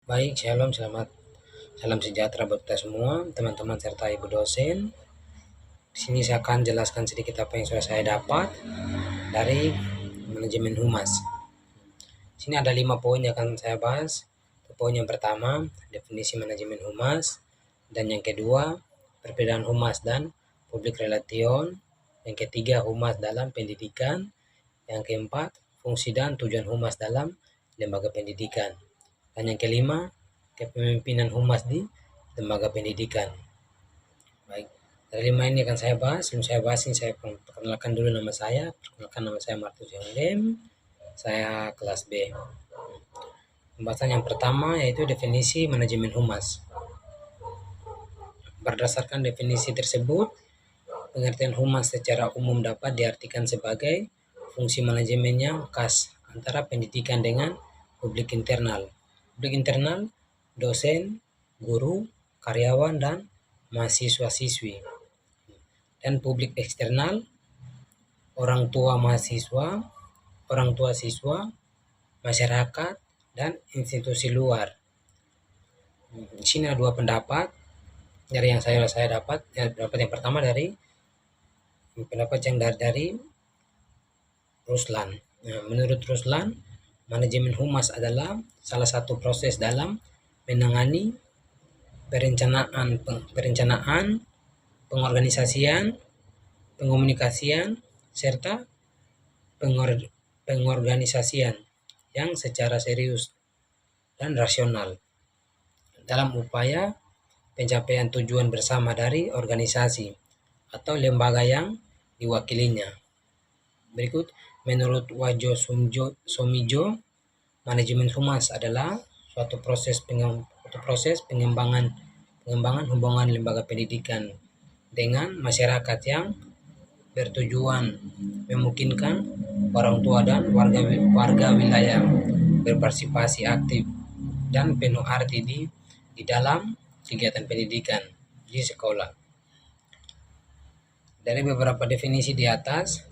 Baik, shalom, salam sejahtera buat kita semua, teman-teman serta ibu dosen. Di sini saya akan jelaskan sedikit apa yang sudah saya dapat dari manajemen humas. Di sini ada 5 poin yang akan saya bahas. Poin yang pertama, definisi manajemen humas, dan yang kedua, perbedaan humas dan public relation. Yang ketiga, humas dalam pendidikan. Yang keempat, fungsi dan tujuan humas dalam lembaga pendidikan. Dan yang kelima, kepemimpinan humas di lembaga pendidikan. Baik, dari 5 ini akan saya bahas. Sebelum saya bahas ini, saya perkenalkan dulu nama saya. Perkenalkan, nama saya Martus Yonglem. Saya kelas B. Pembahasan yang pertama yaitu definisi manajemen humas. Berdasarkan definisi tersebut, pengertian humas secara umum dapat diartikan sebagai fungsi manajemen yang khas antara pendidikan dengan publik internal. Publik internal, dosen, guru, karyawan, dan mahasiswa-siswi. Dan publik eksternal, orang tua mahasiswa, orang tua siswa, masyarakat, dan institusi luar. Di sini ada 2 pendapat dari yang saya dapat. Pendapat yang pertama dari pendapat yang dari Ruslan. Nah, menurut Ruslan, manajemen humas adalah salah satu proses dalam menangani perencanaan, pengorganisasian, pengomunikasian, serta pengorganisasian yang secara serius dan rasional dalam upaya pencapaian tujuan bersama dari organisasi atau lembaga yang diwakilinya. Berikut, menurut Wajo Somijo, manajemen humas adalah suatu proses pengembangan hubungan lembaga pendidikan dengan masyarakat yang bertujuan memungkinkan orang tua dan warga wilayah berpartisipasi aktif dan penuh arti di dalam kegiatan pendidikan di sekolah. Dari beberapa definisi di atas,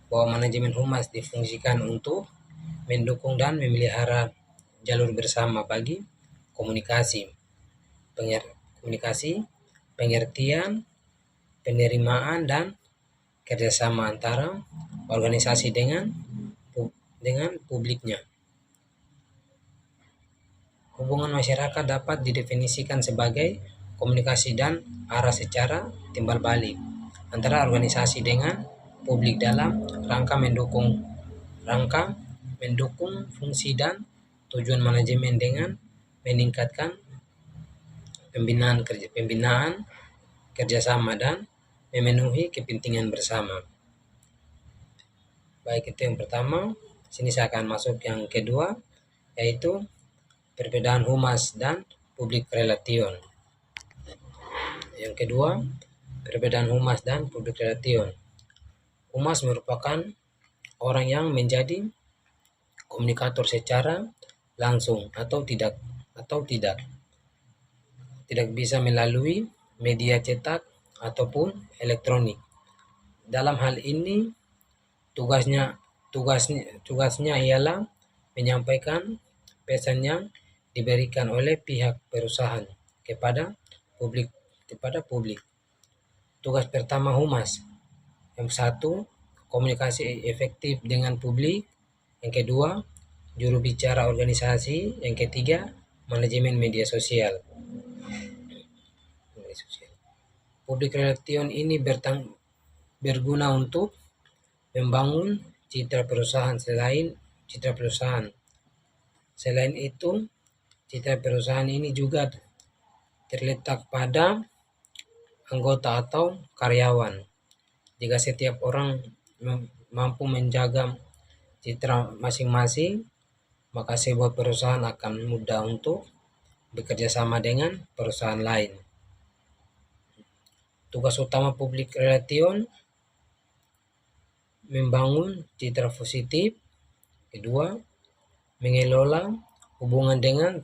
bahwa manajemen humas difungsikan untuk mendukung dan memelihara jalur bersama bagi komunikasi, pengertian, penerimaan, dan kerjasama antara organisasi dengan publiknya. Hubungan masyarakat dapat didefinisikan sebagai komunikasi dan arah secara timbal balik antara organisasi dengan publik dalam rangka mendukung fungsi dan tujuan manajemen dengan meningkatkan pembinaan kerjasama dan memenuhi kepentingan bersama. Baik, itu yang pertama. Sini saya akan masuk yang kedua, yaitu perbedaan humas dan public relation. Yang kedua, perbedaan humas dan public relation. Humas merupakan orang yang menjadi komunikator secara langsung atau tidak bisa melalui media cetak ataupun elektronik. Dalam hal ini tugasnya ialah menyampaikan pesan yang diberikan oleh pihak perusahaan kepada publik. Tugas pertama humas, yang satu, komunikasi efektif dengan publik. Yang kedua, juru bicara organisasi. Yang ketiga, manajemen media sosial. Public relation ini berguna untuk membangun citra perusahaan. Selain itu, citra perusahaan ini juga terletak pada anggota atau karyawan. Jika setiap orang mampu menjaga citra masing-masing, maka sebuah perusahaan akan mudah untuk bekerja sama dengan perusahaan lain. Tugas utama public relation membangun citra positif. Kedua, mengelola hubungan dengan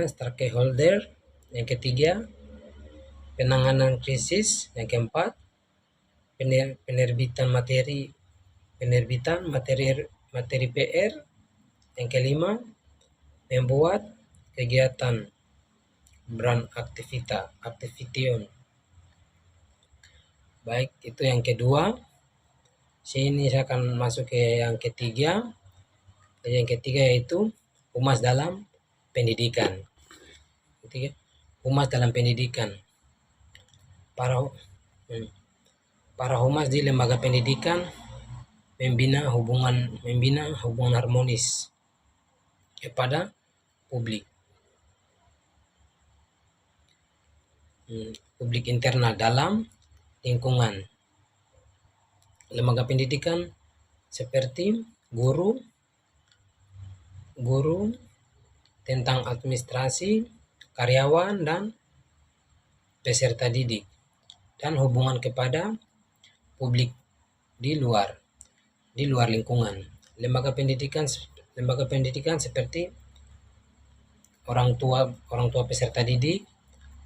stakeholder. Yang ketiga, penanganan krisis. Yang keempat, penerbitan materi PR. Yang kelima, membuat kegiatan brand activation. Baik, itu yang kedua. Sini saya akan masuk ke yang ketiga. Yang ketiga yaitu humas dalam pendidikan. Ketiga, humas dalam pendidikan. Para para humas di lembaga pendidikan membina hubungan harmonis kepada publik. Publik internal dalam lingkungan lembaga pendidikan seperti guru tentang administrasi, karyawan, dan peserta didik, dan hubungan kepada publik di luar lingkungan. Lembaga pendidikan seperti orang tua peserta didik,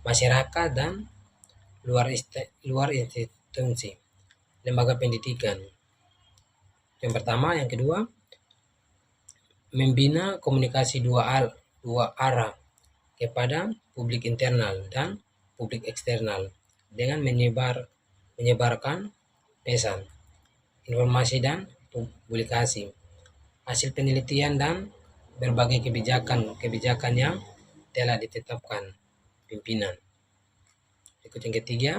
masyarakat, dan luar institusi lembaga pendidikan. Yang pertama, yang kedua, membina komunikasi dua arah kepada publik internal dan publik eksternal dengan menyebarkan pesan, informasi, dan publikasi hasil penelitian dan berbagai kebijakan yang telah ditetapkan pimpinan. Berikut yang ketiga,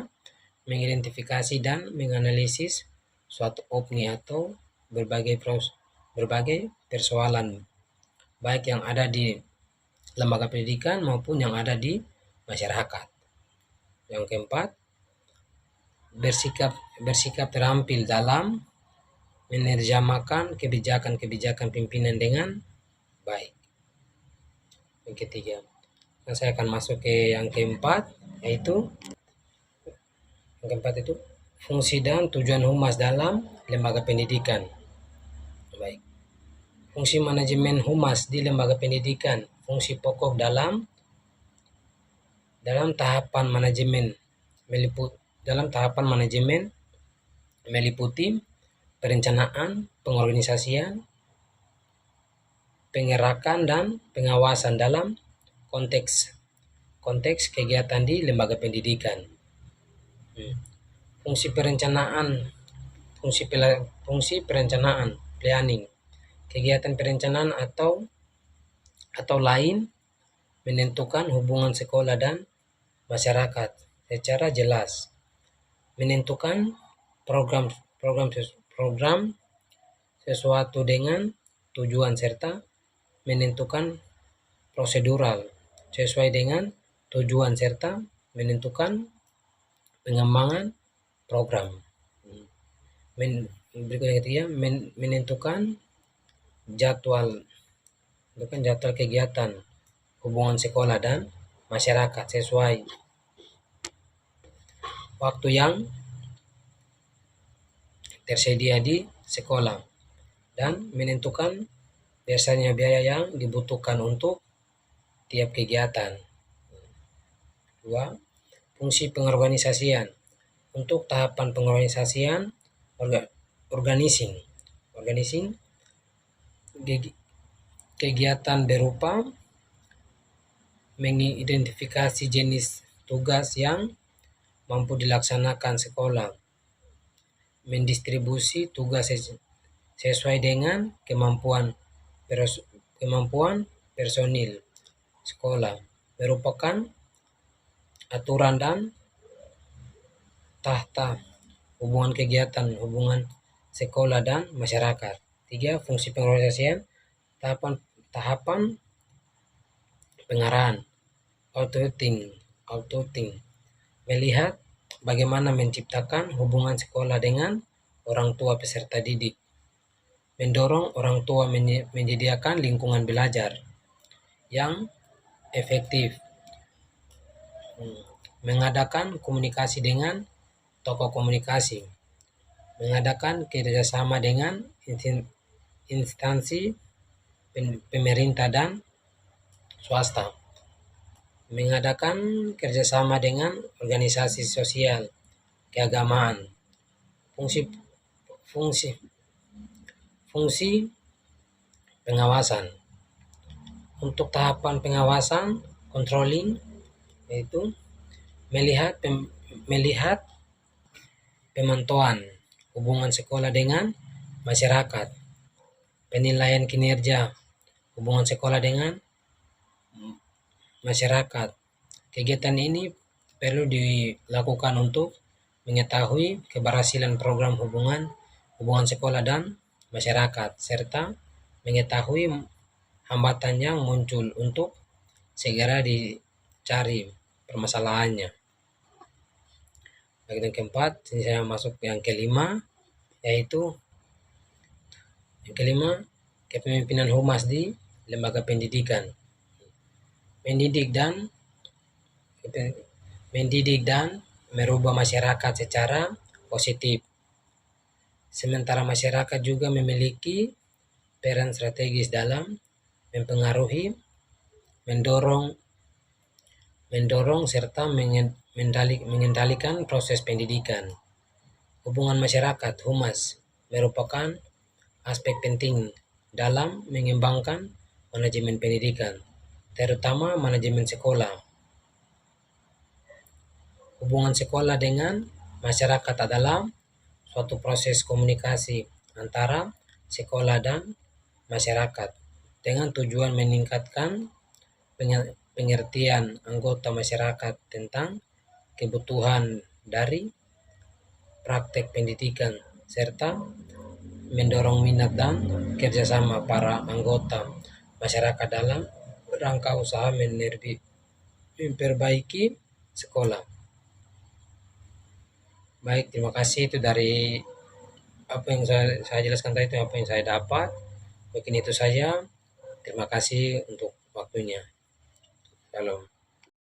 mengidentifikasi dan menganalisis suatu opini atau berbagai persoalan baik yang ada di lembaga pendidikan maupun yang ada di masyarakat. Yang keempat, bersikap terampil dalam menerjemahkan kebijakan pimpinan dengan baik. Yang ketiga. Nah, saya akan masuk ke yang keempat, yaitu yang keempat itu fungsi dan tujuan humas dalam lembaga pendidikan. Baik. Fungsi manajemen humas di lembaga pendidikan. Fungsi pokok dalam tahapan manajemen meliputi perencanaan, pengorganisasian, pengerakan, dan pengawasan dalam konteks kegiatan di lembaga pendidikan. Fungsi perencanaan, planning, kegiatan perencanaan atau lain menentukan hubungan sekolah dan masyarakat secara jelas, menentukan program sesuatu dengan tujuan serta menentukan prosedural sesuai dengan tujuan serta menentukan pengembangan program. Berikutnya ketiga, menentukan jadwal kegiatan hubungan sekolah dan masyarakat sesuai waktu yang tersedia di sekolah dan menentukan biasanya biaya yang dibutuhkan untuk tiap kegiatan. 2. Fungsi pengorganisasian. Untuk tahapan pengorganisasian, organizing kegiatan berupa mengidentifikasi jenis tugas yang mampu dilaksanakan sekolah, mendistribusi tugas sesuai dengan kemampuan personil sekolah, merupakan aturan dan tata hubungan sekolah dan masyarakat. 3. Fungsi pengorganisasian, tahapan pengarahan, auditing, melihat bagaimana menciptakan hubungan sekolah dengan orang tua peserta didik, mendorong orang tua menyediakan lingkungan belajar yang efektif, mengadakan komunikasi dengan tokoh komunikasi, mengadakan kerjasama dengan instansi pemerintah dan swasta, mengadakan kerjasama dengan organisasi sosial, keagamaan. Fungsi pengawasan, Untuk tahapan pengawasan, controlling, yaitu melihat pemantauan hubungan sekolah dengan masyarakat, penilaian kinerja hubungan sekolah dengan masyarakat. Kegiatan ini perlu dilakukan untuk mengetahui keberhasilan program hubungan sekolah dan masyarakat, serta mengetahui hambatan yang muncul untuk segera dicari permasalahannya. Bagian keempat, ini saya masuk yang kelima, yaitu yang kelima, kepemimpinan humas di lembaga pendidikan. Mendidik dan merubah masyarakat secara positif. Sementara masyarakat juga memiliki peran strategis dalam mempengaruhi, mendorong serta mengendalikan proses pendidikan. Hubungan masyarakat humas merupakan aspek penting dalam mengembangkan manajemen pendidikan, terutama manajemen sekolah. Hubungan sekolah dengan masyarakat adalah suatu proses komunikasi antara sekolah dan masyarakat dengan tujuan meningkatkan pengertian anggota masyarakat tentang kebutuhan dari praktek pendidikan serta mendorong minat dan kerjasama para anggota masyarakat dalam rangka usaha memperbaiki sekolah. Baik, terima kasih. Itu dari apa yang saya jelaskan tadi, itu apa yang saya dapat. Mungkin itu saja. Terima kasih untuk waktunya. Shalom.